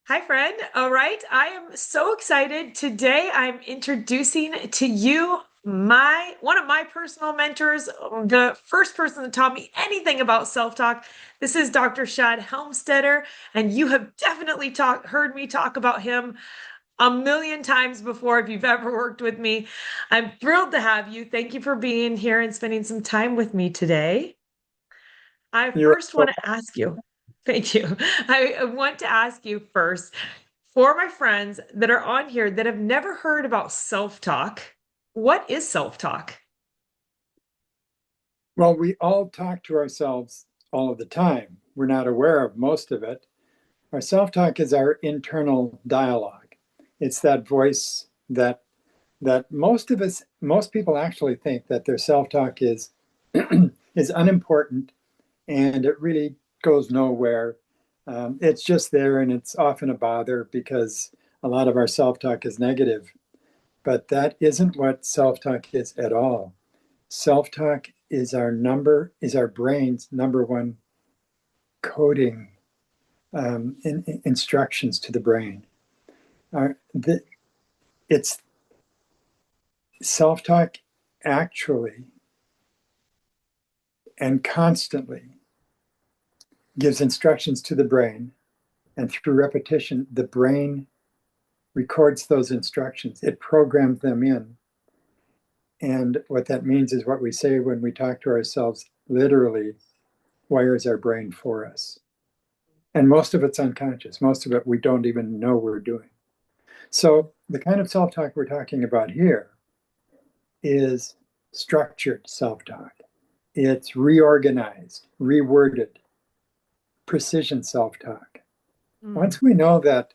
Hi, friend. All right. I am so excited. Today, I'm introducing to you my one of my personal mentors, the first person that taught me anything about self-talk. This is Dr. Shad Helmstetter, and you have definitely heard me talk about him a million times before if you've ever worked with me. I'm thrilled to have you. Thank you for being here and spending some time with me today. I You're first so want to ask you, thank you. I want to ask you first, for my friends that are on here that have never heard about self-talk, what is self-talk? well. We all talk to ourselves all of the time. We're not aware of most of it. Our self-talk is our internal dialogue. It's that voice that most people actually think that their self-talk is is unimportant and it really goes nowhere. It's just there and it's often a bother because a lot of our self-talk is negative. But that isn't what self-talk is at all. Self-talk is our brain's number one coding instructions to the brain. Our, the, it's self-talk actually and constantly gives instructions to the brain, and through repetition, the brain records those instructions. It programs them in. And what that means is what we say when we talk to ourselves literally wires our brain for us. And most of it's unconscious. Most of it we don't even know we're doing. So the kind of self-talk we're talking about here is structured self-talk. It's reorganized, reworded, precision self-talk. Mm, Once we know that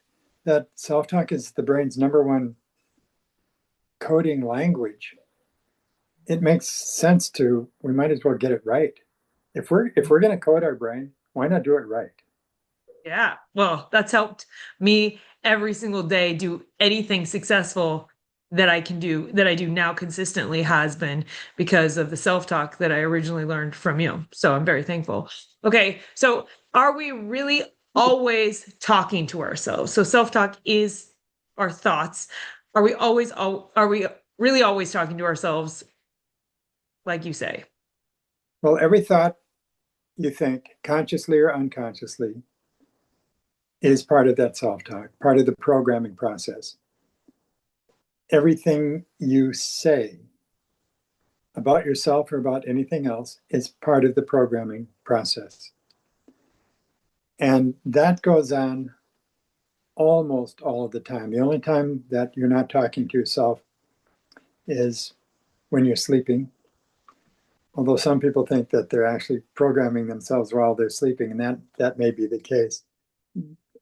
self-talk is the brain's number one coding language, it makes sense to we might as well get it right. If we're going to code our brain, why not do it right? yeah, well, that's helped me every single day do anything successful that I can do, that I do now consistently has been because of the self-talk that I originally learned from you. So I'm very thankful. Okay, so are we really always talking to ourselves? So self-talk is our thoughts. Are we really always talking to ourselves, like you say? Well, every thought you think, consciously or unconsciously, is part of that self-talk, part of the programming process. Everything you say about yourself or about anything else is part of the programming process. And that goes on almost all of the time. The only time that you're not talking to yourself is when you're sleeping. Although some people think that they're actually programming themselves while they're sleeping, and that may be the case.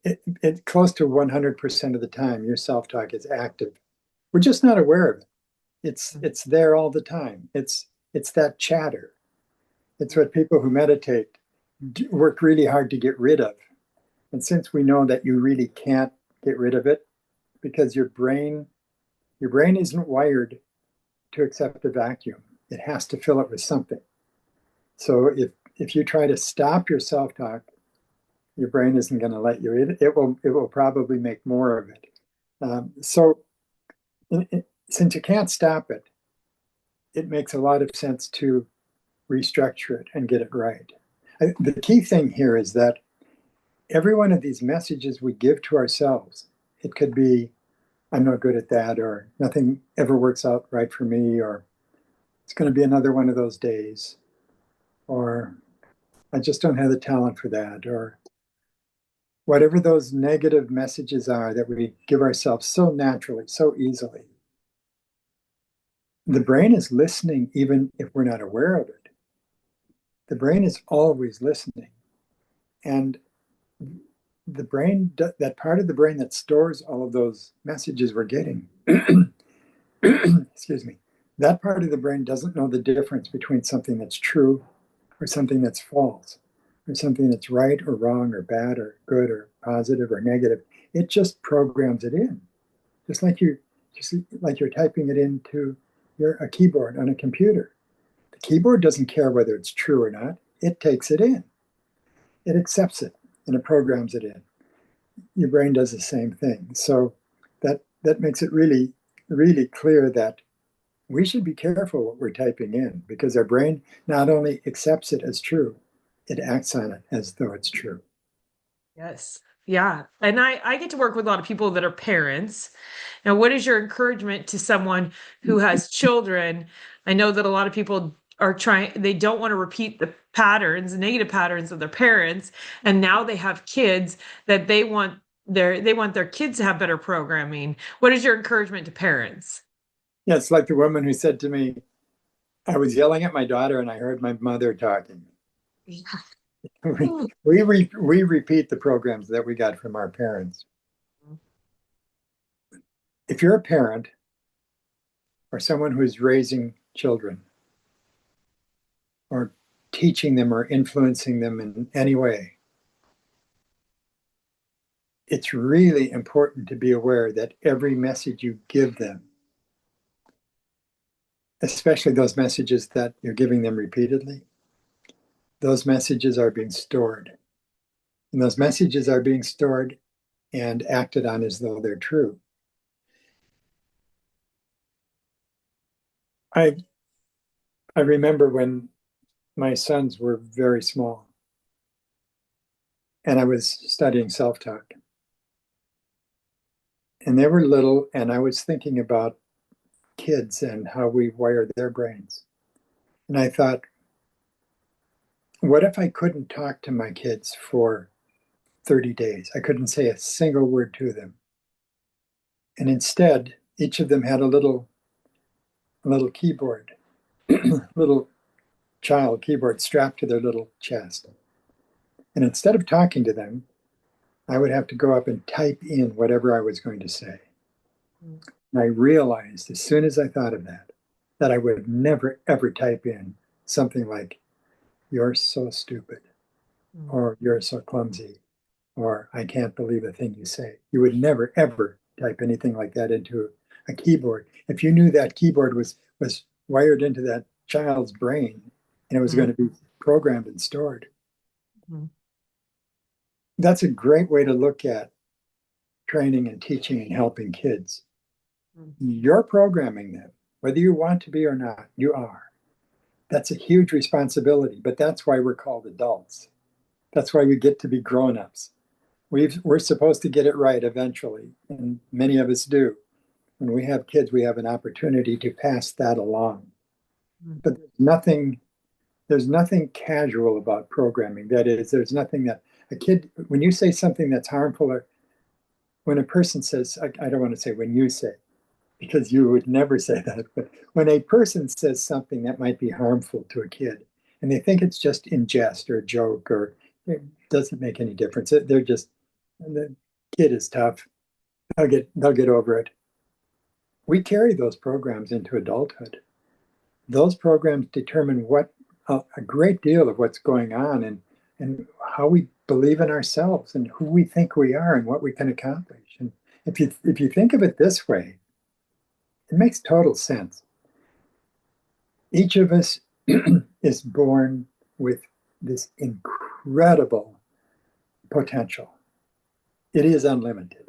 It close to 100% of the time, your self-talk is active. We're just not aware of it. It's there all the time. It's that chatter. It's what people who meditate work really hard to get rid of. And since we know that you really can't get rid of it because your brain isn't wired to accept a vacuum. It has to fill it with something. So if you try to stop your self-talk, your brain isn't going to let you. It will probably make more of it. So since you can't stop it, it makes a lot of sense to restructure it and get it right. The key thing here is that every one of these messages we give to ourselves, it could be, I'm not good at that, or nothing ever works out right for me, or it's going to be another one of those days, or I just don't have the talent for that, or whatever those negative messages are that we give ourselves so naturally, so easily. The brain is listening even if we're not aware of it. The brain is always listening. And the brain, that part of the brain that stores all of those messages we're getting, excuse me, that part of the brain doesn't know the difference between something that's true or something that's false, or something that's right or wrong or bad or good or positive or negative. It just programs it in, just like you're typing it into a keyboard on a computer. The keyboard doesn't care whether it's true or not. It takes it in, it accepts it, and it programs it in. your brain does the same thing. So that makes it really, really clear that we should be careful what we're typing in because our brain not only accepts it as true, it acts on it as though it's true. Yes. Yeah. And I get to work with a lot of people that are parents. Now, what is your encouragement to someone who has children? I know that a lot of people are trying, they don't want to repeat the patterns, negative patterns of their parents, and now they have kids that they want their kids to have better programming. What is your encouragement to parents? Yeah, it's like the woman who said to me, I was yelling at my daughter and I heard my mother talking. Yeah. We repeat the programs that we got from our parents. If you're a parent or someone who's raising children or teaching them or influencing them in any way, it's really important to be aware that every message you give them, especially those messages that you're giving them repeatedly, those messages are being stored. And those messages are being stored and acted on as though they're true. I I remember when my sons were very small and I was studying self-talk. And they were little, and I was thinking about kids and how we wire their brains. And I thought, what if I couldn't talk to my kids for 30 days? I couldn't say a single word to them. And instead, each of them had a little keyboard, little child keyboard strapped to their little chest. And instead of talking to them, I would have to go up and type in whatever I was going to say. And I realized as soon as I thought of that, that I would never, ever type in something like, you're so stupid, or you're so clumsy, or I can't believe a thing you say. You would never, ever type anything like that into a keyboard. If you knew that keyboard was wired into that child's brain and it was going to be programmed and stored, that's a great way to look at training and teaching and helping kids. You're programming them, whether you want to be or not, you are. That's a huge responsibility, but that's why we're called adults. That's why we get to be grown-ups. We're supposed to get it right eventually, and many of us do. When we have kids, we have an opportunity to pass that along. But there's nothing casual about programming. That is, there's nothing that a kid, when you say something that's harmful, or when a person says, I don't want to say when you say, because you would never say that, but when a person says something that might be harmful to a kid, and they think it's just in jest or a joke, or it doesn't make any difference. They're just, the kid is tough. They'll get over it. We carry those programs into adulthood. Those programs determine what a great deal of what's going on and how we believe in ourselves and who we think we are and what we can accomplish. And if you think of it this way, it makes total sense. Each of us is born with this incredible potential. It is unlimited.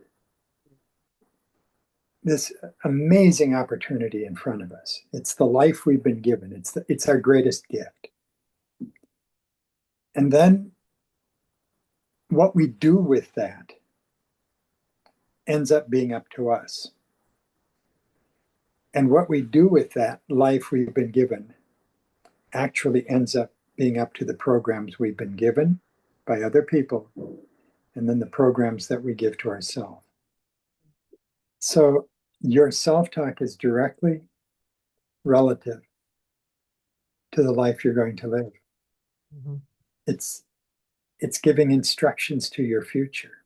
This amazing opportunity in front of us. It's the life we've been given. It's our greatest gift. And then what we do with that ends up being up to us. And what we do with that life we've been given actually ends up being up to the programs we've been given by other people, and then the programs that we give to ourselves. So your self-talk is directly relative to the life you're going to live. Mm-hmm. It's giving instructions to your future.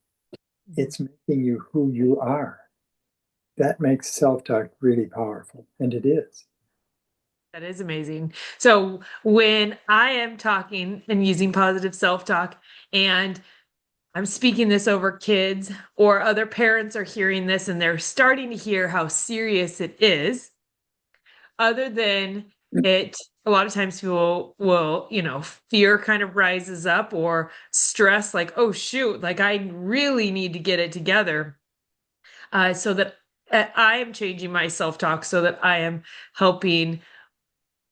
Mm-hmm. It's making you who you are. That makes self-talk really powerful, and it is. That is amazing. So when I am talking and using positive self-talk and I'm speaking this over kids or other parents are hearing this and they're starting to hear how serious it is, other than it a lot of times people will, fear kind of rises up or stress, like, oh, shoot, like I really need to get it together. So that I am changing my self-talk so that I am helping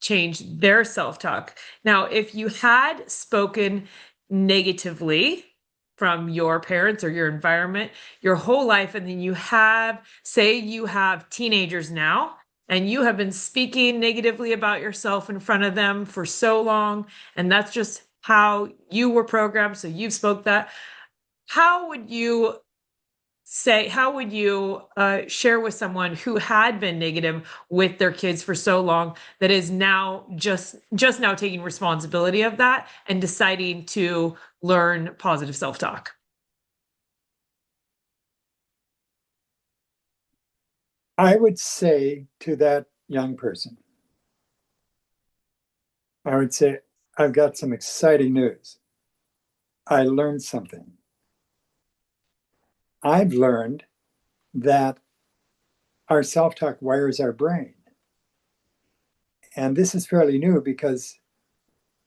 change their self-talk. Now, if you had spoken negatively from your parents or your environment your whole life, and then say you have teenagers now, and you have been speaking negatively about yourself in front of them for so long, and that's just how you were programmed, so you've spoke that, how would you how would you share with someone who had been negative with their kids for so long that is now just now taking responsibility of that and deciding to learn positive self-talk? I would say to that young person, I would say, I've got some exciting news. I learned something. I've learned that our self talk wires our brain. And this is fairly new because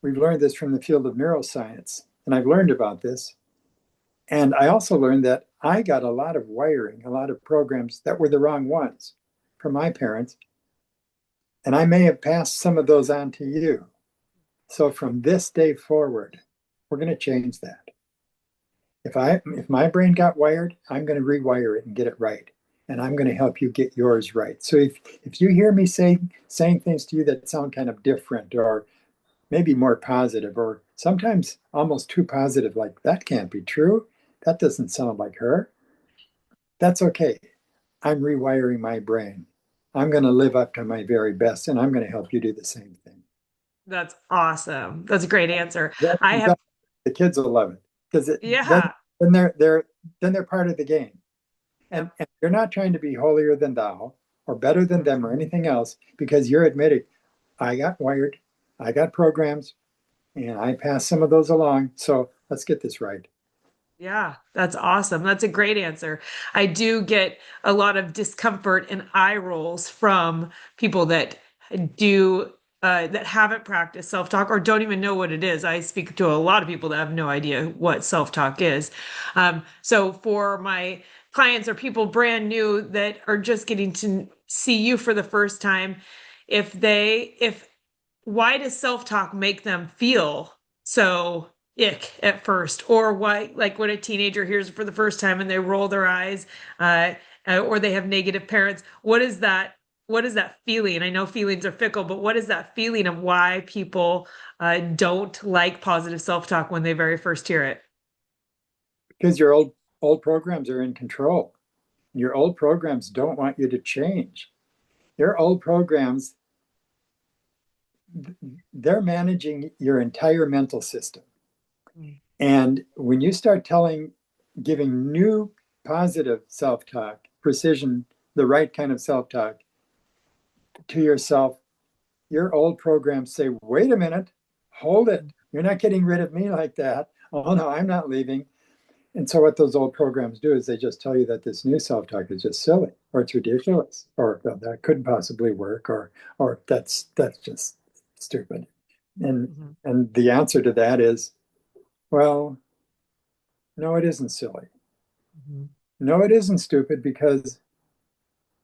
we've learned this from the field of neuroscience. And I've learned about this. And I also learned that I got a lot of wiring, a lot of programs that were the wrong ones from my parents. And I may have passed some of those on to you. So from this day forward, we're going to change that. If my brain got wired, I'm going to rewire it and get it right. And I'm going to help you get yours right. So if you hear me saying things to you that sound kind of different or maybe more positive or sometimes almost too positive, like that can't be true. That doesn't sound like her. That's okay. I'm rewiring my brain. I'm going to live up to my very best and I'm going to help you do the same thing. That's awesome. That's a great answer. I have, That, the kids will love it because yeah. then they're part of the game. Yep. And you're not trying to be holier than thou or better than them or anything else because you're admitting, I got wired, I got programs, and I passed some of those along. So let's get this right. Yeah, that's awesome. That's a great answer. I do get a lot of discomfort and eye rolls from people do that haven't practiced self-talk or don't even know what it is. I speak to a lot of people that have no idea what self-talk is. So for my clients or people brand new that are just getting to see you for the first time, if why does self-talk make them feel so ick at first, or why, like when a teenager hears it for the first time and they roll their eyes, uh, or they have negative parents, what is that feeling? I know feelings are fickle, but what is that feeling of why people don't like positive self-talk when they very first hear it? Because your old programs are in control. Your old programs don't want you to change. Your old programs, they're managing your entire mental system. Mm. And when you start giving new positive self talk, precision, the right kind of self talk to yourself, your old programs say, wait a minute, hold it. You're not getting rid of me like that. Oh, no, I'm not leaving. And so, what those old programs do is they just tell you that this new self talk is just silly or it's ridiculous or well, that couldn't possibly work or that's just stupid. And, Mhm. and the answer to that is, well, no, it isn't silly. Mhm. No, it isn't stupid because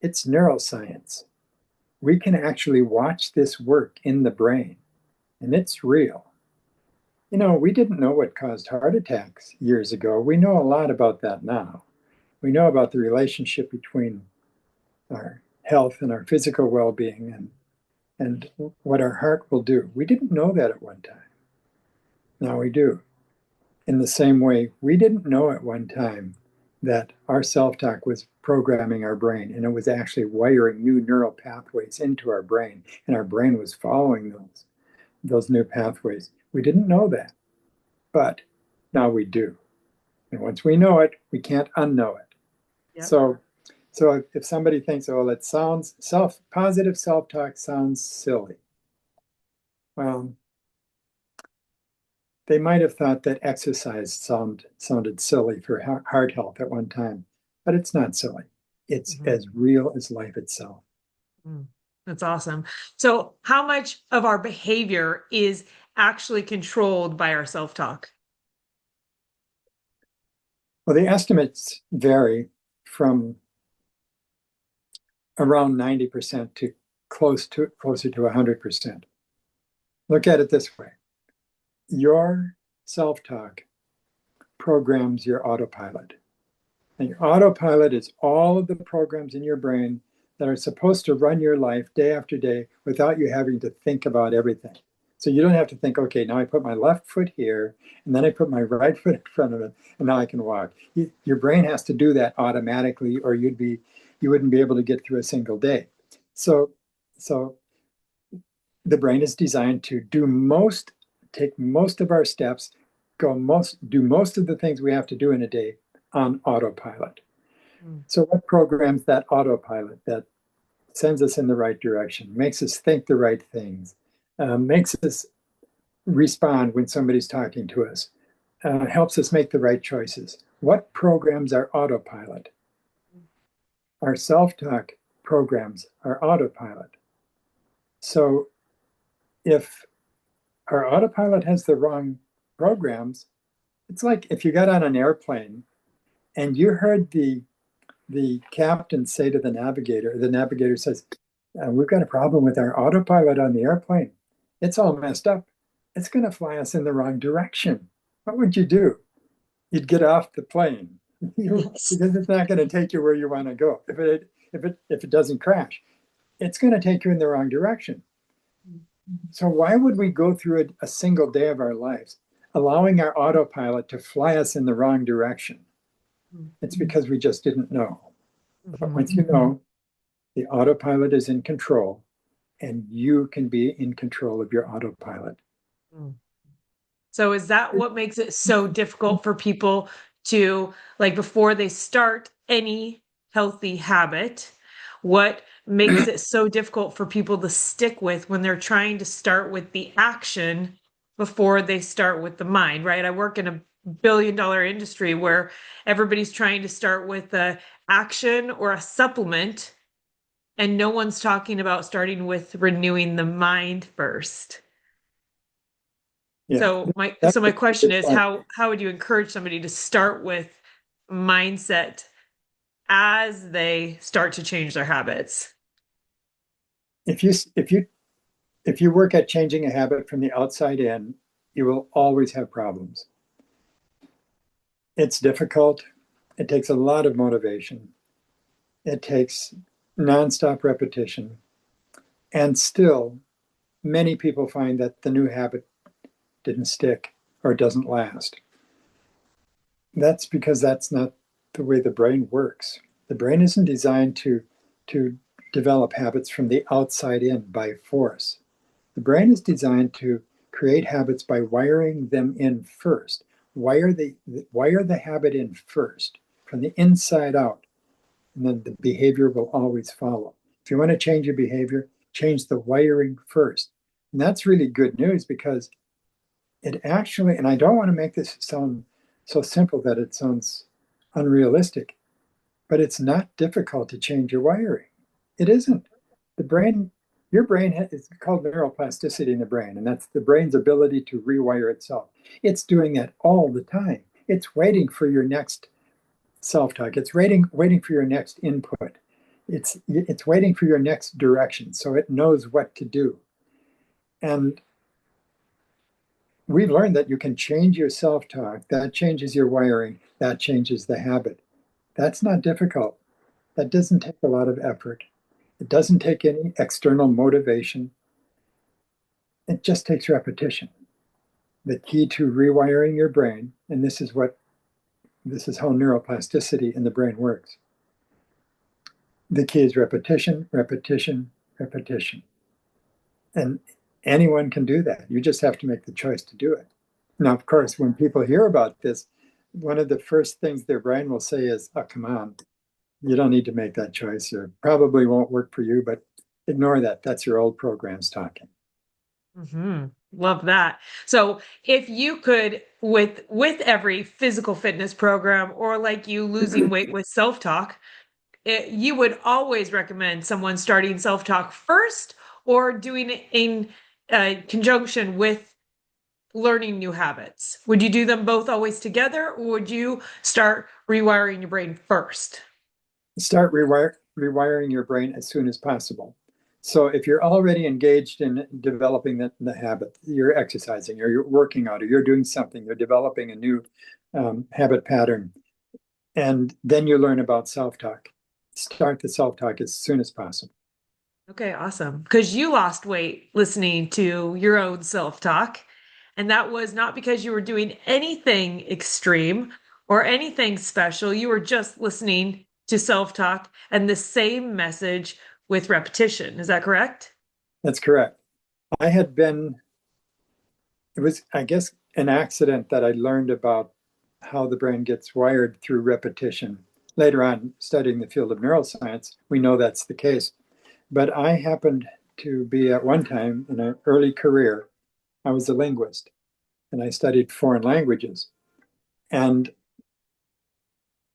it's neuroscience. We can actually watch this work in the brain, and it's real. We didn't know what caused heart attacks years ago. We know a lot about that now. We know about the relationship between our health and our physical well being and what our heart will do. We didn't know that at one time. Now we do. In the same way, we didn't know at one time that our self talk was programming our brain and it was actually wiring new neural pathways into our brain, and our brain was following those new pathways. We didn't know that, but now we do. And once we know it, we can't unknow it. Yep. So, so if somebody thinks, oh, it sounds positive self talk sounds silly. Well, they might have thought that exercise sounded silly for heart health at one time, but it's not silly. It's Mhm. as real as life itself. Mm. That's awesome. So, how much of our behavior is actually controlled by our self-talk? Well, the estimates vary from around 90% to closer to 100%. Look at it this way. Your self-talk programs your autopilot. And your autopilot is all of the programs in your brain that are supposed to run your life day after day without you having to think about everything. So you don't have to think, okay, now I put my left foot here, and then I put my right foot in front of it, and now I can walk. Your brain has to do that automatically, or you wouldn't be able to get through a single day. So, so the brain is designed to take most of our steps, do most of the things we have to do in a day on autopilot. Mm. So what programs that autopilot that sends us in the right direction, makes us think the right things, makes us respond when somebody's talking to us, helps us make the right choices? What programs are autopilot? Our self-talk programs are autopilot. So if our autopilot has the wrong programs, it's like if you got on an airplane and you heard the captain say to the navigator says, we've got a problem with our autopilot on the airplane. It's all messed up. It's going to fly us in the wrong direction. What would you do? You'd get off the plane Yes. because it's not going to take you where you want to go. If it doesn't crash, it's going to take you in the wrong direction. So why would we go through a single day of our lives allowing our autopilot to fly us in the wrong direction? It's because we just didn't know. But Mhm. once you know, the autopilot is in control, and you can be in control of your autopilot. Mm. So is that what makes it so difficult for people to, like, before they start any healthy habit, what makes it so difficult for people to stick with when they're trying to start with the action before they start with the mind, right? I work in a billion-dollar industry where everybody's trying to start with a action or a supplement, and no one's talking about starting with renewing the mind first. Yeah, So my that's a question good is point. how would you encourage somebody to start with mindset as they start to change their habits? If you if you work at changing a habit from the outside in, you will always have problems. It's difficult. It takes a lot of motivation. It takes nonstop repetition. And still, many people find that the new habit didn't stick or doesn't last. That's because that's not the way the brain works. The brain isn't designed to develop habits from the outside in by force. The brain is designed to create habits by wiring them in first. Wire the habit in first from the inside out, and then the behavior will always follow. If you want to change your behavior, change the wiring first. And that's really good news because it actually, and I don't want to make this sound so simple that it sounds unrealistic, but it's not difficult to change your wiring. It isn't. The brain, your brain is called neuroplasticity in the brain, and that's the brain's ability to rewire itself. It's doing that all the time. It's waiting for your next self-talk. It's waiting for your next input. It's waiting for your next direction, so it knows what to do. And we've learned that you can change your self-talk. That changes your wiring. That changes the habit. That's not difficult. That doesn't take a lot of effort. It doesn't take any external motivation. It just takes repetition. The key to rewiring your brain, and this is how neuroplasticity in the brain works. The key is repetition, repetition, repetition. And anyone can do that. You just have to make the choice to do it. Now, of course, when people hear about this, one of the first things their brain will say is, oh, come on, you don't need to make that choice. It probably won't work for you, but ignore that. That's your old programs talking. Hmm. Love that. So if you could, with every physical fitness program or like you losing weight with self-talk, you would always recommend someone starting self-talk first or doing it in conjunction with learning new habits. Would you do them both always together, or would you start rewiring your brain first? Start rewiring your brain as soon as possible. So if you're already engaged in developing the habit, you're exercising or you're working out or you're doing something, you're developing a new habit pattern, and then you learn about self-talk. Start the self-talk as soon as possible. Okay, awesome. Because you lost weight listening to your own self-talk. And that was not because you were doing anything extreme or anything special. You were just listening to self-talk and the same message with repetition. Is that correct? That's correct. I had been, it was, I guess, an accident that I learned about how the brain gets wired through repetition. Later on, studying the field of neuroscience, we know that's the case. But I happened to be at one time in an early career, I was a linguist and I studied foreign languages. And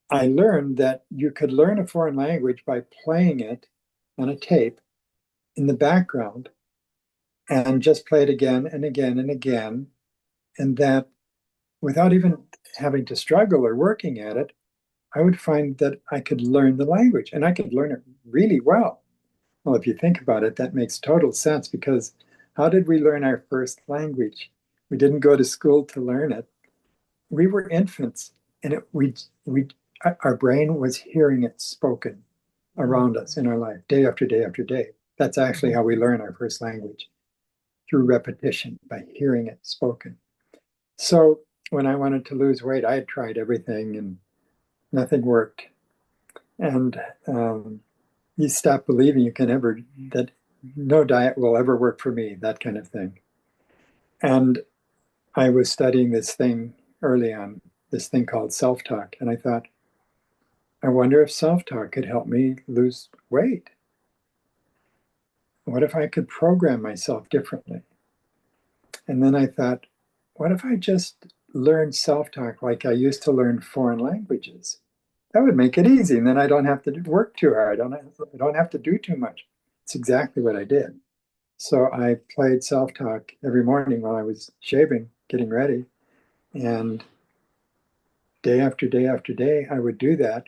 I learned that you could learn a foreign language by playing it on a tape in the background and just play it again and again and again. And that without even having to struggle or working at it, I would find that I could learn the language and I could learn it really well. Well, if you think about it, that makes total sense because how did we learn our first language? We didn't go to school to learn it. We were infants, and our brain was hearing it spoken around us in our life, day after day after day. That's actually how we learn our first language, through repetition, by hearing it spoken. So when I wanted to lose weight, I had tried everything and nothing worked. And you stop believing you can ever, that no diet will ever work for me, that kind of thing. And I was studying this thing early on, this thing called self-talk. And I thought, I wonder if self-talk could help me lose weight. What if I could program myself differently? And then I thought, what if I just learned self-talk like I used to learn foreign languages? That would make it easy. And then I don't have to work too hard. I don't have to do too much. It's exactly what I did. So I played self-talk every morning while I was shaving, getting ready. And day after day after day, I would do that.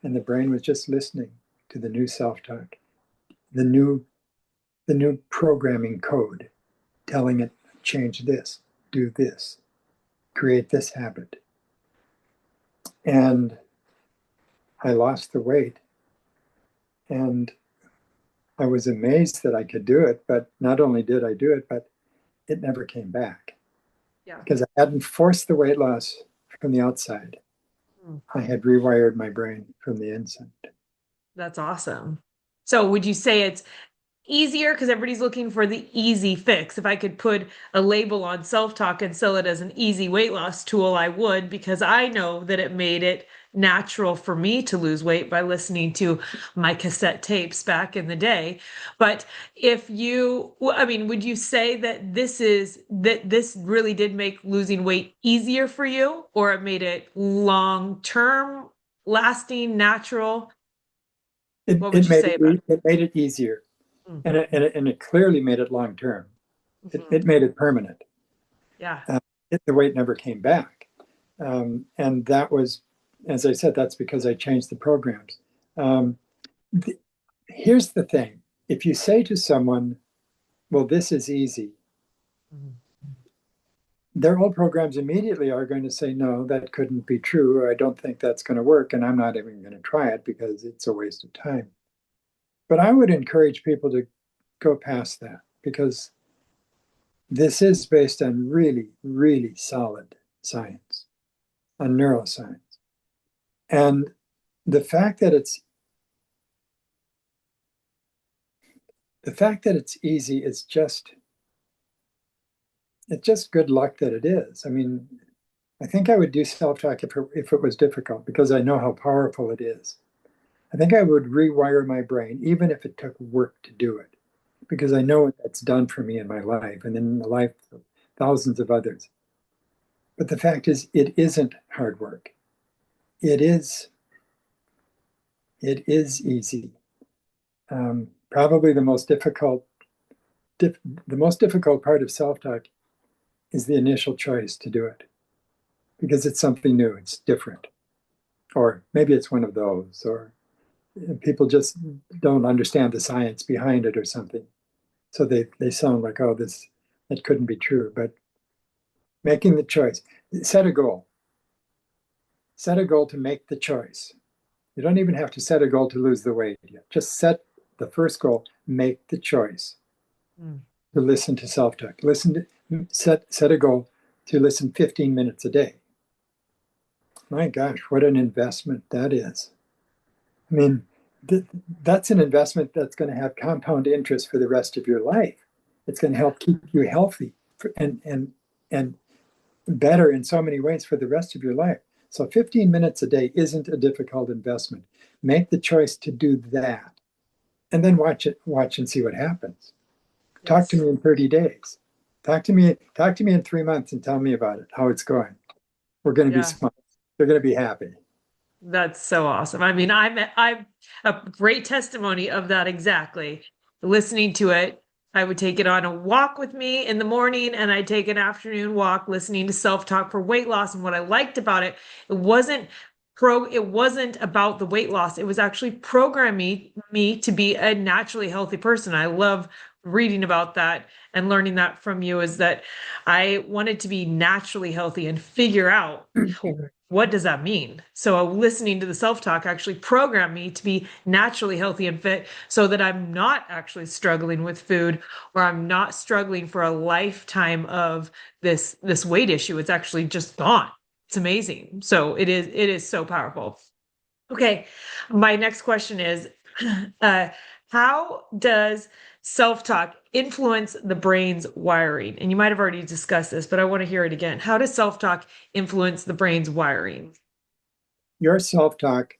And the brain was just listening to the new self-talk, the new, the new programming code, telling it, change this, do this, create this habit. And I lost the weight. And I was amazed that I could do it. But not only did I do it, but it never came back Yeah. because I hadn't forced the weight loss from the outside. Hmm. I had rewired my brain from the inside. That's awesome. So would you say it's easier because everybody's looking for the easy fix? If I could put a label on self-talk and sell it as an easy weight loss tool, I would, because I know that it made it natural for me to lose weight by listening to my cassette tapes back in the day. But if you, I mean, would you say that this really did make losing weight easier for you, or it made it long-term, lasting, natural? It, What would it you made say about it, it made it easier, it? and it clearly made it long term. Mhm. It made it permanent. Yeah. Uh, the weight never came back, and that was, as I said, that's because I changed the programs. Um, th- Here's the thing: if you say to someone, "Well, this is easy," Mhm. their old programs immediately are going to say, no, that couldn't be true, or I don't think that's going to work, and I'm not even going to try it because it's a waste of time. But I would encourage people to go past that because this is based on really, really solid science, on neuroscience. And the fact that it's easy is just it's just good luck that it is. I mean, I think I would do self-talk if it was difficult because I know how powerful it is. I think I would rewire my brain, even if it took work to do it, because I know what that's done for me in my life and in the life of thousands of others. But the fact is, it isn't hard work. It is, It is easy. Probably the most difficult part of self-talk is the initial choice to do it because it's something new, it's different. Or maybe it's one of those, or people just don't understand the science behind it or something. So they sound like, oh, that couldn't be true. But making the choice, set a goal. Set a goal to make the choice. You don't even have to set a goal to lose the weight yet. Just set the first goal, make the choice Mm. to listen to self-talk. Set a goal to listen 15 minutes a day. My gosh, what an investment that is. I mean, that's an investment that's going to have compound interest for the rest of your life. It's going to help keep you healthy and better in so many ways for the rest of your life. So 15 minutes a day isn't a difficult investment. Make the choice to do that and then watch and see what happens. Talk to Yes. me in 30 days. Talk to me in 3 months and tell me about it, how it's going. We're going to be Yeah. smart. They're going to be happy. That's so awesome. I mean, I'm a great testimony of that exactly. Listening to it, I would take it on a walk with me in the morning and I'd take an afternoon walk listening to self-talk for weight loss. And what I liked about it, it wasn't about the weight loss. It was actually programming me to be a naturally healthy person. I love reading about that and learning that from you is that I wanted to be naturally healthy and figure out what does that mean? So listening to the self-talk actually programmed me to be naturally healthy and fit so that I'm not actually struggling with food or I'm not struggling for a lifetime of this weight issue. It's actually just gone. It's amazing. So it is so powerful. Okay. My next question is uh, how does self-talk influence the brain's wiring? And you might have already discussed this, but I want to hear it again. How does self-talk influence the brain's wiring? Your self-talk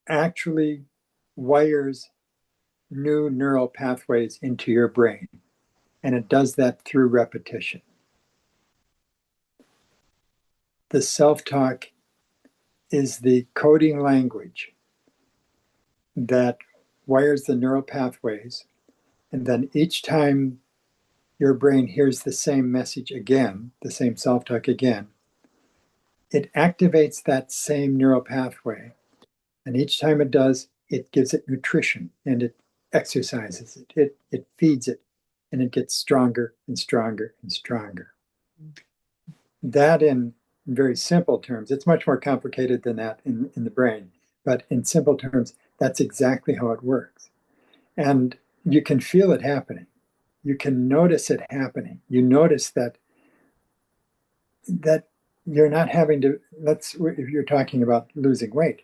actually wires new neural pathways into your brain, and it does that through repetition. The self-talk is the coding language that wires the neural pathways, and then each time your brain hears the same message again, the same self-talk again, it activates that same neural pathway. And each time it does, it gives it nutrition and it exercises it. It feeds it and it gets stronger and stronger and stronger. That, in very simple terms, it's much more complicated than that in the brain, but in simple terms, that's exactly how it works. And you can feel it happening. You can notice it happening. You notice that you're not having to, if you're talking about losing weight,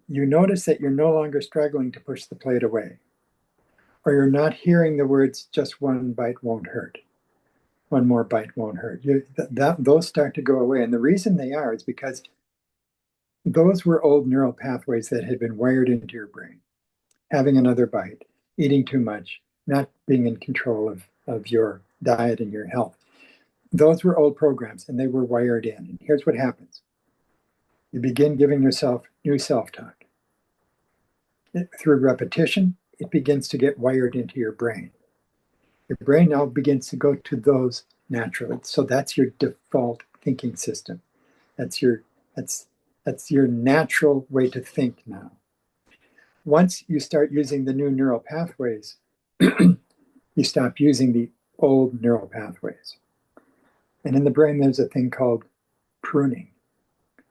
you notice that you're no longer struggling to push the plate away, or you're not hearing the words, just one bite won't hurt. One more bite won't hurt. Those start to go away. And the reason they are is because those were old neural pathways that had been wired into your brain. Having another bite, eating too much, not being in control of your diet and your health. Those were old programs and they were wired in. And here's what happens. You begin giving yourself new self-talk. Through repetition, it begins to get wired into your brain. Your brain now begins to go to those naturally. So that's your default thinking system. That's your that's that's your natural way to think now. Once you start using the new neural pathways, you stop using the old neural pathways. And in the brain, there's a thing called pruning.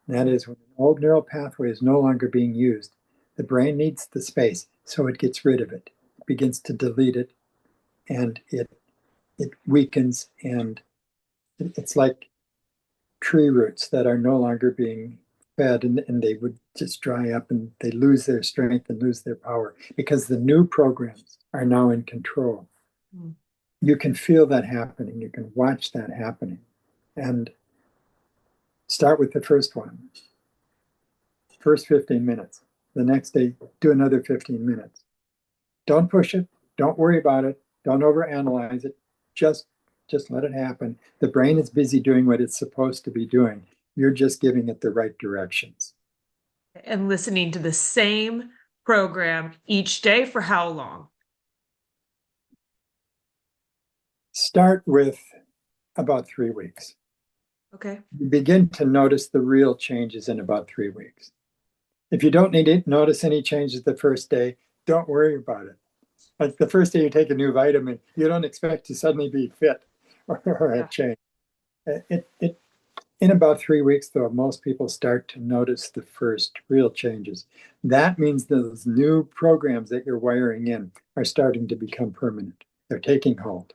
That is, when an old neural pathway is no longer being used, the brain needs the space, so it gets rid of it. It begins to delete it, and it weakens, and it's like tree roots that are no longer being fed, and they would just dry up, and they lose their strength and lose their power because the new programs are now in control. Mm. You can feel that happening. You can watch that happening, and start with the first one. First 15 minutes. The next day, do another 15 minutes. Don't push it. Don't worry about it. Don't overanalyze it. Just just let it happen. The brain is busy doing what it's supposed to be doing. You're just giving it the right directions. And listening to the same program each day for how long? Start with about 3 weeks. Okay. You begin to notice the real changes in about 3 weeks. If you don't need to notice any changes the first day, don't worry about it. Like the first day you take a new vitamin, you don't expect to suddenly be fit or have Yeah. changed. It in about 3 weeks, though, most people start to notice the first real changes. That means those new programs that you're wiring in are starting to become permanent. They're taking hold.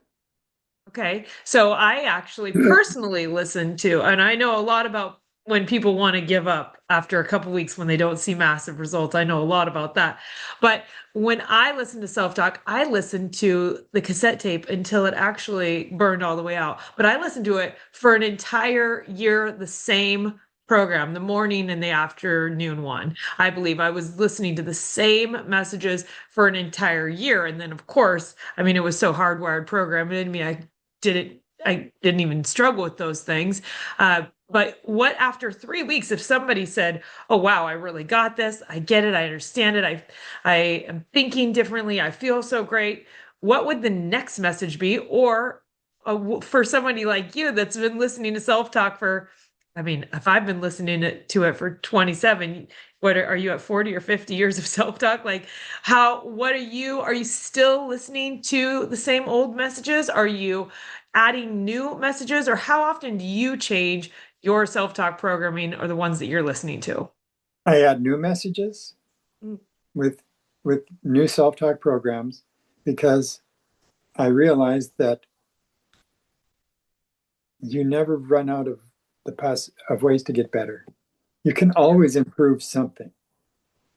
Okay. So I actually personally listen to, and I know a lot about when people want to give up after a couple weeks when they don't see massive results. I know a lot about that. But when I listen to self-talk, I listen to the cassette tape until it actually burned all the way out. But I listened to it for an entire year, the same program, the morning and the afternoon one. I believe I was listening to the same messages for an entire year. And then, of course, I mean, it was so hardwired programmed in me. I didn't even struggle with those things. But what after 3 weeks, if somebody said, "Oh wow, I really got this. I get it. I understand it. I am thinking differently. I feel so great." What would the next message be? Or for somebody like you that's been listening to self-talk for, I mean, if I've been listening to it for 27, what are you at 40 or 50 years of self-talk? Like what are you still listening to the same old messages? Are you adding new messages, or how often do you change your self-talk programming or the ones that you're listening to? I add new messages Mm. with new self-talk programs because I realized that you never run out of of ways to get better. You can Yeah. always improve something.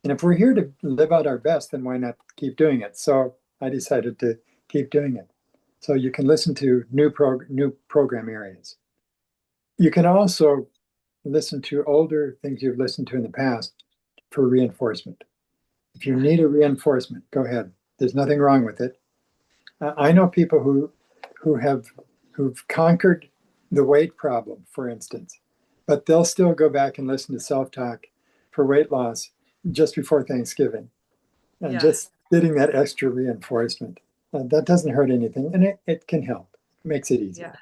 And if we're here to live out our best, then why not keep doing it? So I decided to keep doing it. So you can listen to new program areas. You can also listen to older things you've listened to in the past for reinforcement. If you Yeah. need a reinforcement, go ahead. There's nothing wrong with it. I know people who have who've conquered the weight problem, for instance, but they'll still go back and listen to self-talk for weight loss just before Thanksgiving and Yeah. just getting that extra reinforcement. That doesn't hurt anything, and it can help. It makes it Yeah. easier.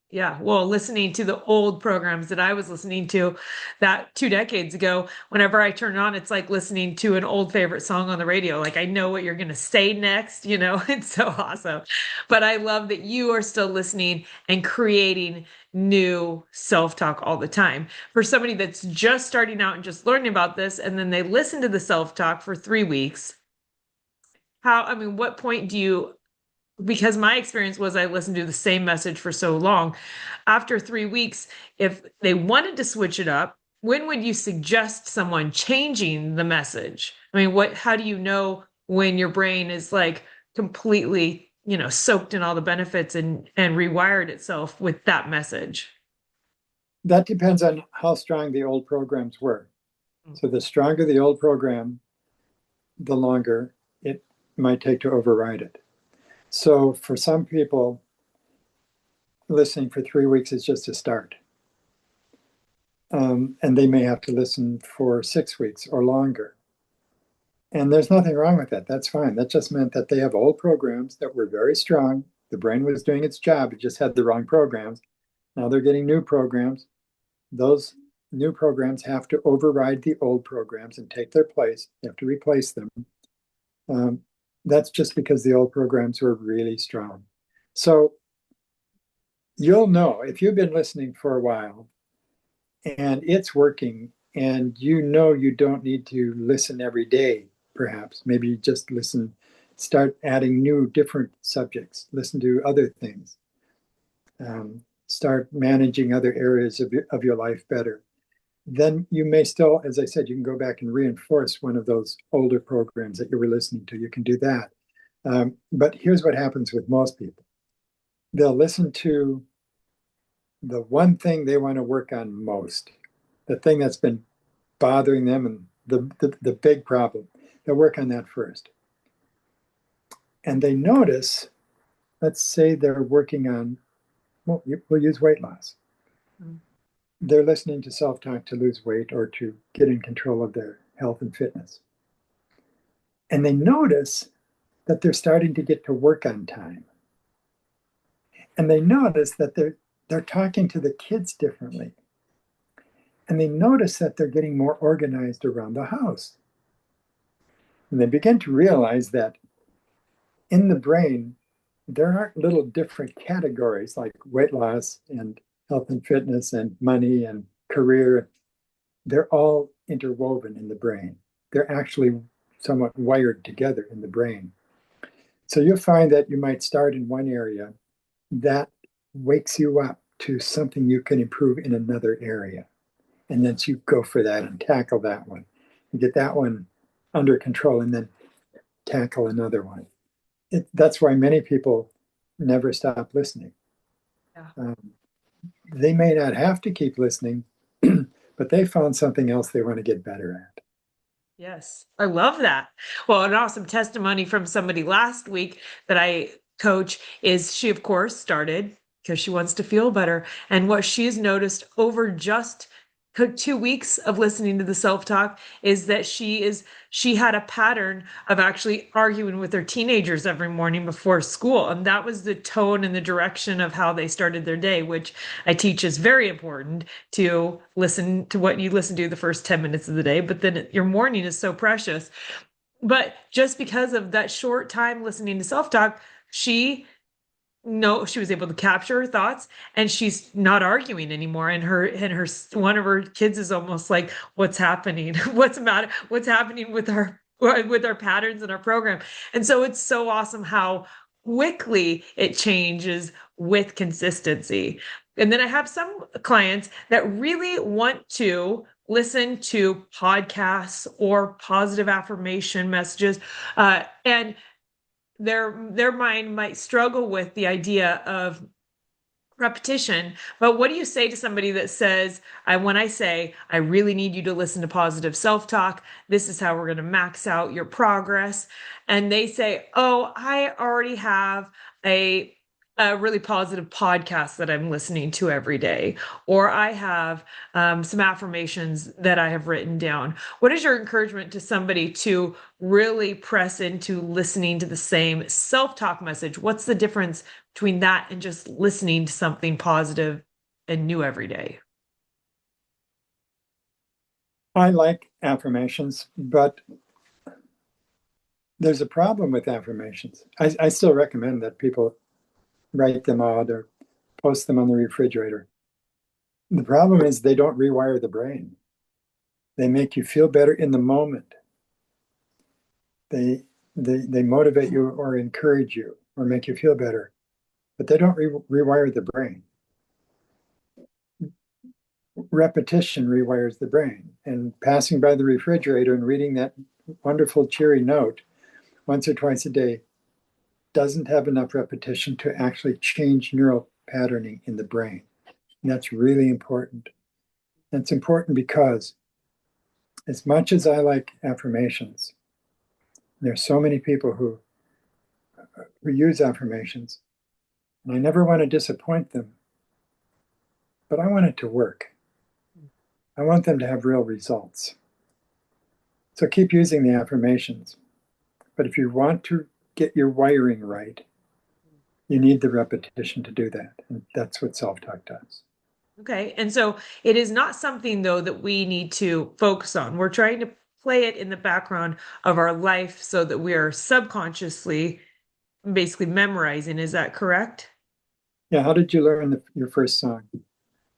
Yeah, well, listening to the old programs that I was listening to that 2 decades ago, whenever I turn it on, it's like listening to an old favorite song on the radio. Like I know what you're going to say next, it's so awesome. But I love that you are still listening and creating new self-talk all the time. For somebody that's just starting out and just learning about this, and then they listen to the self-talk for 3 weeks, I mean, what point do you, because my experience was I listened to the same message for so long. After 3 weeks, if they wanted to switch it up, when would you suggest someone changing the message? I mean, how do you know when your brain is like completely, soaked in all the benefits and rewired itself with that message? That depends on how strong the old programs were. So the stronger the old program, the longer it might take to override it. So for some people, listening for 3 weeks is just a start. And they may have to listen for 6 weeks or longer. And there's nothing wrong with that. That's fine. That just meant that they have old programs that were very strong. The brain was doing its job, it just had the wrong programs. Now they're getting new programs. Those new programs have to override the old programs and take their place. You have to replace them. Um, that's just because the old programs were really strong. So you'll know if you've been listening for a while and it's working, and you don't need to listen every day, perhaps. Maybe you just listen, start adding new, different subjects, listen to other things, start managing other areas of your life better. Then you may still, as I said, you can go back and reinforce one of those older programs that you were listening to. You can do that. But here's what happens with most people: they'll listen to the one thing they want to work on most, the thing that's been bothering them and the big problem. They'll work on that first. And they notice, let's say they're working on, well, we'll use weight loss. Mm. They're listening to self talk to lose weight or to get in control of health and fitness. And they notice that they're starting to get to work on time. And they notice that they're talking to the kids differently. And they notice that they're getting more organized around the house. And they begin to realize that in the brain, there aren't little different categories like weight loss and health and fitness and money and career. They're all interwoven in the brain. They're actually somewhat wired together in the brain. So you'll find that you might start in one area that wakes you up to something you can improve in another area. And then you go for that and tackle that one. You get that one under control and then tackle another one. That's why many people never stop listening. Yeah. They may not have to keep listening, but they found something else they want to get better at. Yes, I love that. Well, an awesome testimony from somebody last week that I coach is she, of course, started because she wants to feel better. And what she's noticed over just 2 weeks of listening to the self-talk is that she had a pattern of actually arguing with her teenagers every morning before school. And that was the tone and the direction of how they started their day, which I teach is very important to listen to what you listen to the first 10 minutes of the day, but then your morning is so precious. But just because of that short time listening to self-talk, she was able to capture her thoughts and she's not arguing anymore. And her one of her kids is almost like, what's happening? What's the matter? What's happening with our patterns and our program? And so it's so awesome how quickly it changes with consistency. And then I have some clients that really want to listen to podcasts or positive affirmation messages, and their mind might struggle with the idea of repetition. But what do you say to somebody that says, when I say, I really need you to listen to positive self-talk, this is how we're going to max out your progress. And they say, oh, I already have a really positive podcast that I'm listening to every day, or I have some affirmations that I have written down. What is your encouragement to somebody to really press into listening to the same self-talk message? What's the difference between that and just listening to something positive and new every day? I like affirmations, but there's a problem with affirmations. I still recommend that people write them out or post them on the refrigerator. The problem is they don't rewire the brain. They make you feel better in the moment. They motivate you or encourage you or make you feel better, but they don't rewire the brain. Repetition rewires the brain. And passing by the refrigerator and reading that wonderful cheery note once or twice a day doesn't have enough repetition to actually change neural patterning in the brain. And that's really important. That's important because as much as I like affirmations, there's so many people who use affirmations, and I never want to disappoint them, but I want it to work. I want them to have real results. So keep using the affirmations. But if you want to get your wiring right, you need the repetition to do that. And that's what self-talk does. Okay. And so it is not something, though, that we need to focus on. We're trying to play it in the background of our life so that we are subconsciously basically memorizing. Is that correct? Yeah, how did you learn your first song?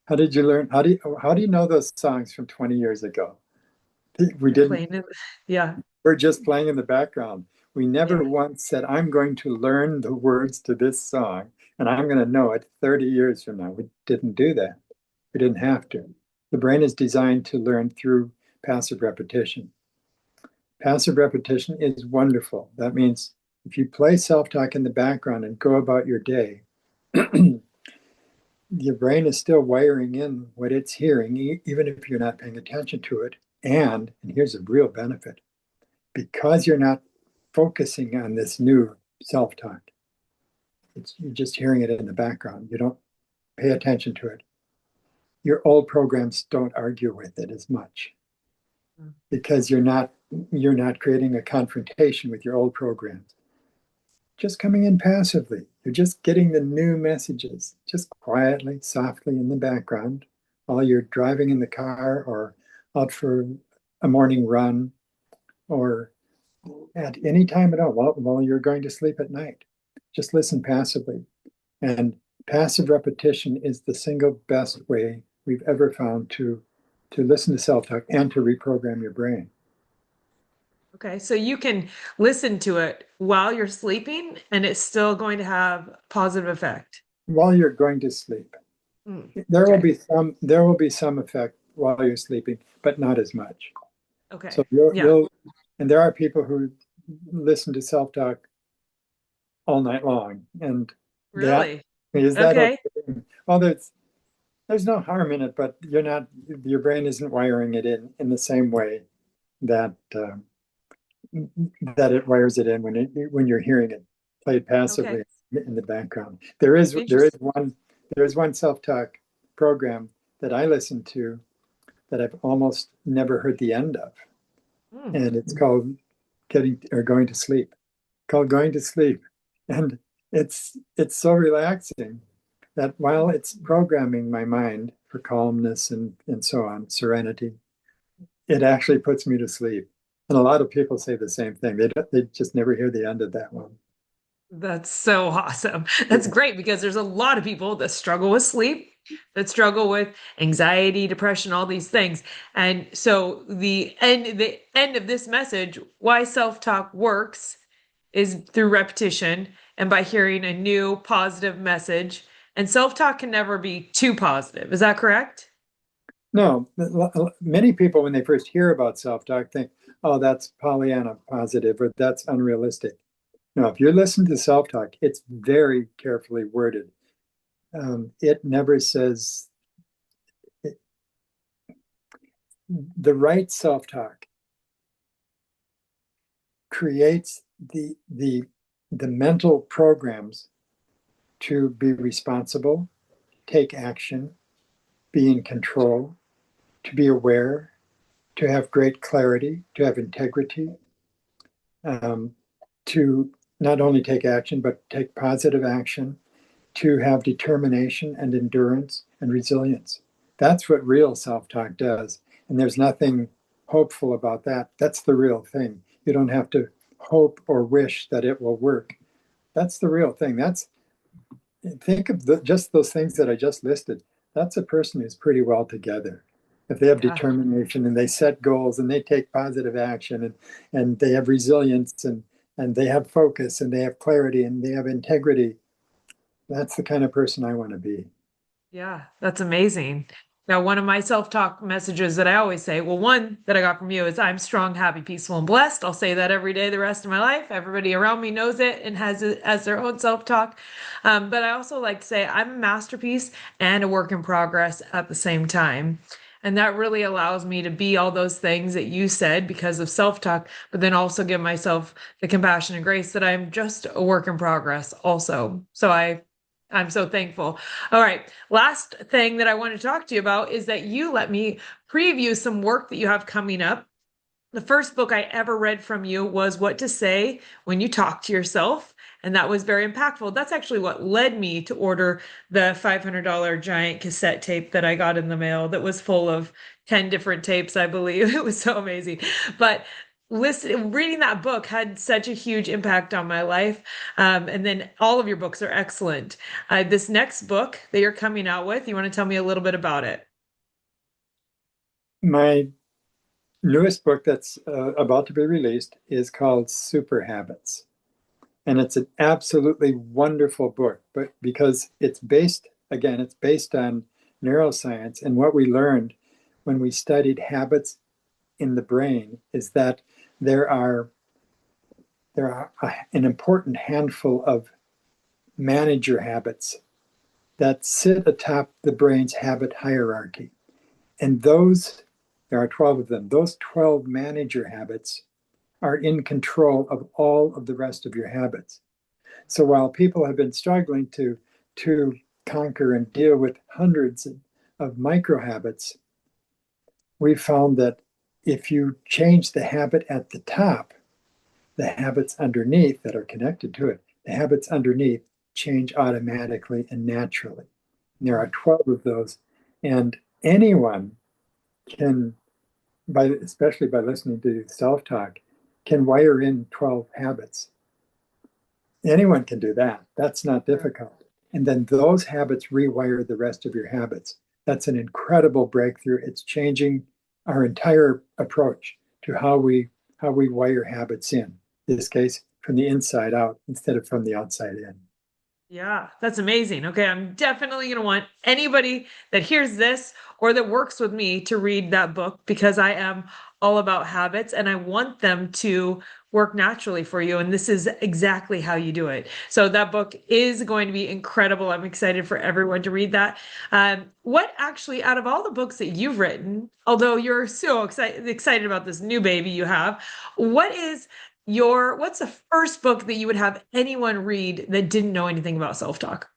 How did you learn? How do you know those songs from 20 years ago? We You're didn't. playing it. Yeah. We're just playing in the background. We Yeah. never once said, I'm going to learn the words to this song and I'm going to know it 30 years from now. We didn't do that. We didn't have to. The brain is designed to learn through passive repetition. Passive repetition is wonderful. That means if you play self-talk in the background and go about your day, your brain is still wiring in what it's hearing, even if you're not paying attention to it. And here's a real benefit, because you're not focusing on this new self-talk, you're just hearing it in the background. You don't pay attention to it. Your old programs don't argue with it as much. because you're not creating a confrontation with your old programs. Just coming in passively. You're just getting the new messages, just quietly, softly in the background while you're driving in the car or out for a morning run or at any time at all while you're going to sleep at night. Just listen passively. And passive repetition is the single best way we've ever found to listen to self-talk and to reprogram your brain Okay, so you can listen to it while you're sleeping and it's still going to have positive effect. while you're going to sleep. There will Okay. be some effect while you're sleeping, but not as much. So Okay. you'll Yeah. you'll and there are people who listen to self-talk all night long, and that Really? is that Okay. okay? Well, there's no harm in it, but your brain isn't wiring it in the same way that that it wires it in when you're hearing it played Okay. passively in the background. There is one self-talk program that I listen to that I've almost never heard the end of, Hmm. and it's called getting or going to sleep. Called going to sleep, and it's so relaxing that while it's programming my mind for calmness and so on, serenity, it actually puts me to sleep. And a lot of people say the same thing. They just never hear the end of that one. That's so awesome. That's Yeah. great because there's a lot of people that struggle with sleep, that struggle with anxiety, depression, all these things. And so the end of this message, why self-talk works is through repetition and by hearing a new positive message. And self-talk can never be too positive. Is that correct? No, many people, when they first hear about self-talk, think, oh, that's Pollyanna positive or that's unrealistic. No, if you listen to self-talk, it's very carefully worded. It never says it, the right self-talk creates the mental programs to be responsible, take action, be in control, to be aware, to have great clarity, to have integrity, um, to not only take action, but take positive action, to have determination and endurance and resilience. That's what real self talk does. And there's nothing hopeful about that. That's the real thing. You don't have to hope or wish that it will work. That's the real thing. Think of just those things that I just listed. That's a person who's pretty well together. If they have Yeah. determination and they set goals and they take positive action and they have resilience and they have focus and they have clarity and they have integrity, that's the kind of person I want to be. Yeah, that's amazing. Now, one of my self-talk messages that I always say, well, one that I got from you is I'm strong, happy, peaceful, and blessed. I'll say that every day the rest of my life. Everybody around me knows it and has it as their own self-talk. But I also like to say I'm a masterpiece and a work in progress at the same time. And that really allows me to be all those things that you said because of self-talk, but then also give myself the compassion and grace that I'm just a work in progress also. I'm so thankful. All right. Last thing that I want to talk to you about is that you let me preview some work that you have coming up. The first book I ever read from you was What to Say When You Talk to Yourself. And that was very impactful. That's actually what led me to order the $500 giant cassette tape that I got in the mail that was full of 10 different tapes, I believe. It was so amazing. But reading that book had such a huge impact on my life. And then all of your books are excellent. This next book that you're coming out with, you want to tell me a little bit about it? My newest book that's about to be released is called Super Habits. And it's an absolutely wonderful book, but because it's based on neuroscience. And what we learned when we studied habits in the brain is that there are an important handful of manager habits that sit atop the brain's habit hierarchy. And there are 12 of them. Those 12 manager habits are in control of all of the rest of your habits. So while people have been struggling to conquer and deal with hundreds of micro habits, we found that if you change the habit at the top, the habits underneath that are connected to it, the habits underneath change automatically and naturally. And there are 12 of those. And anyone can, especially by listening to self-talk, can wire in 12 habits. Anyone can do that. That's not difficult. And then those habits rewire the rest of your habits. That's an incredible breakthrough. It's changing our entire approach to how we wire habits in this case from the inside out instead of from the outside in. Yeah, that's amazing. Okay, I'm definitely going to want anybody that hears this or that works with me to read that book because I am all about habits and I want them to work naturally for you. And this is exactly how you do it. So that book is going to be incredible. I'm excited for everyone to read that. What actually, out of all the books that you've written, although you're so excited about this new baby you have, what is what's the first book that you would have anyone read that didn't know anything about self-talk?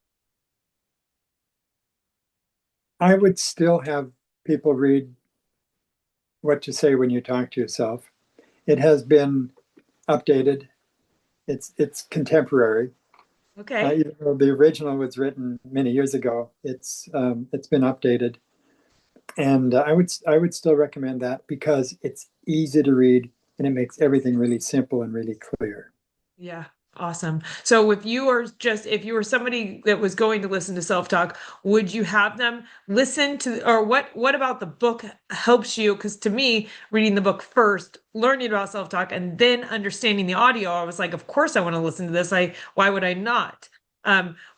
I would still have people read What to Say When You Talk to Yourself. It has been updated. It's contemporary. Okay. Even though the original was written many years ago, it's been updated, and I would still recommend that because it's easy to read and it makes everything really simple and really clear. Yeah. Awesome. So if you were somebody that was going to listen to self-talk, would you have them listen to, or what about the book helps you? Because to me, reading the book first, learning about self-talk, and then understanding the audio, I was like, of course I want to listen to this. Why would I not?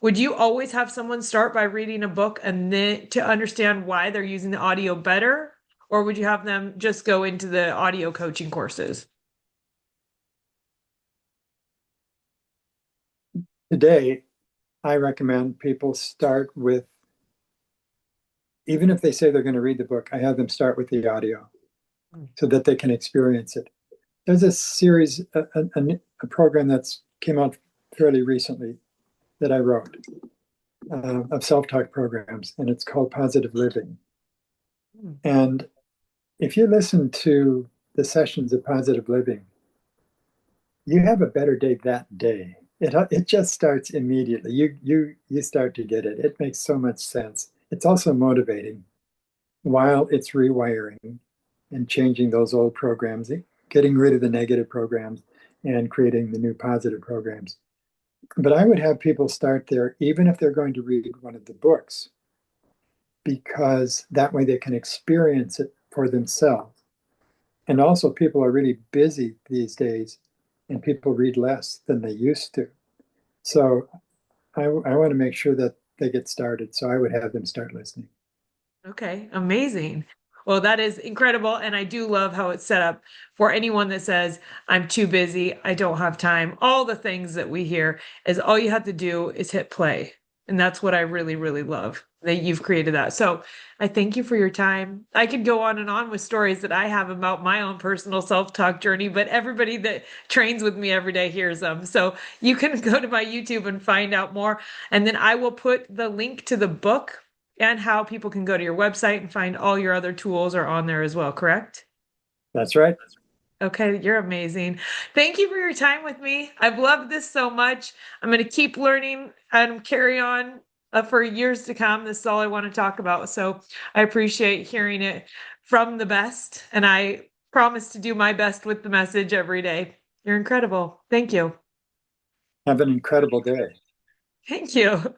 Would you always have someone start by reading a book and then to understand why they're using the audio better? Or would you have them just go into the audio coaching courses? Today, I recommend people start with, even if they say they're going to read the book, I have them start with the audio so that they can experience it. There's a series, a program that's came out fairly recently that I wrote of self-talk programs, and it's called Positive Living. Hmm. And if you listen to the sessions of Positive Living, you have a better day that day. It just starts immediately. You start to get it. It makes so much sense. It's also motivating while it's rewiring and changing those old programs, getting rid of the negative programs and creating the new positive programs. But I would have people start there, even if they're going to read one of the books, because that way they can experience it for themselves. And also, people are really busy these days, and people read less than they used to. So I want to make sure that they get started. So I would have them start listening. Okay, amazing. Well, that is incredible. And I do love how it's set up for anyone that says, I'm too busy, I don't have time. All the things that we hear is all you have to do is hit play. And that's what I really, really love that you've created that. So I thank you for your time. I could go on and on with stories that I have about my own personal self-talk journey, but everybody that trains with me every day hears them. So you can go to my YouTube and find out more. And then I will put the link to the book and how people can go to your website and find all your other tools are on there as well, correct? That's right. Okay, you're amazing. Thank you for your time with me. I've loved this so much. I'm going to keep learning and carry on for years to come. This is all I want to talk about. So I appreciate hearing it from the best. And I promise to do my best with the message every day. You're incredible. Thank you. Have an incredible day. Thank you.